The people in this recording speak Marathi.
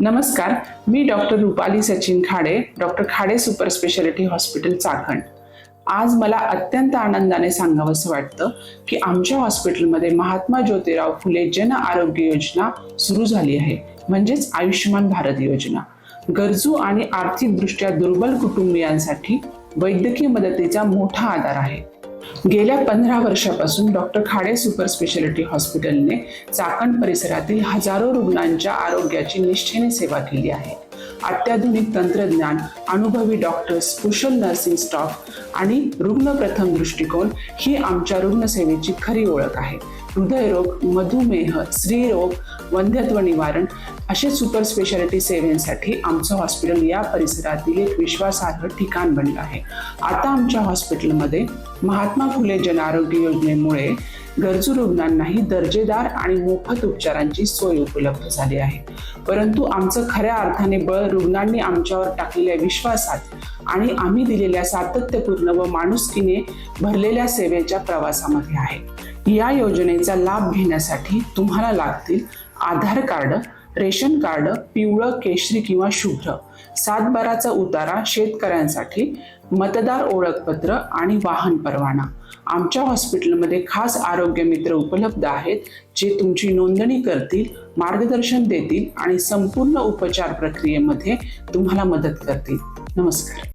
नमस्कार, मी doctor Rupali Sachin Khade, doctor Khade super speciality hospital Chakan. आज मला अत्यंत आनंदाने सांगावंसं वाटतं की आमच्या हॉस्पिटलमध्ये महात्मा ज्योतिराव फुले जन आरोग्य योजना सुरू झाली आहे, म्हणजेच आयुष्यमान भारत योजना। गरजू आणि आर्थिकदृष्ट्या दुर्बल कुटुंबियांसाठी वैद्यकीय मदतीचा मोठा आधार आहे। गेल्या 15 वर्षापासून डॉक्टर खाडे सुपर स्पेशालिटी हॉस्पिटलने चाकण परिसरातील हजारो रुग्णांच्या आरोग्याची निष्ठेने सेवा केली आहे। अत्याधुनिक तंत्रज्ञान, अनुभवी डॉक्टर्स, कुशल नर्सिंग स्टाफ आणि रुग्ण प्रथम दृष्टिकोन ही आमच्या रुग्णसेवेची खरी ओळख आहे। हृदयरोग, मधुमेह, स्त्रीरोग, वंध्यत्व निवारण असे सुपर स्पेशालिटी सेवेसाठी आमचं हॉस्पिटल या परिसरातील एक विश्वासार्ह ठिकाण बनलं आहे। आता आमच्या हॉस्पिटलमध्ये महात्मा फुले जन आरोग्य योजनेमुळे गरजू रुग्णांनाही दर्जेदार आणि मोफत उपचारांची सोय उपलब्ध झाली आहे। परंतु आमचं खऱ्या अर्थाने बळ रुग्णांनी आमच्यावर टाकलेल्या विश्वासात आणि आम्ही दिलेल्या सातत्यपूर्ण व माणुसकीने भरलेल्या सेवेच्या प्रवासामध्ये आहे। या योजनेचा लाभ घेण्यासाठी तुम्हाला लागतील आधार कार्ड, रेशन कार्ड, पिवळं, केशरी किंवा शुभ्र, 7/12चा उतारा शेतकऱ्यांसाठी, मतदार ओळखपत्र आणि वाहन परवाना। आमच्या हॉस्पिटलमध्ये खास आरोग्य मित्र उपलब्ध आहेत, जे तुमची नोंदणी करतील, मार्गदर्शन देतील आणि संपूर्ण उपचार प्रक्रियेमध्ये तुम्हाला मदत करतील। नमस्कार।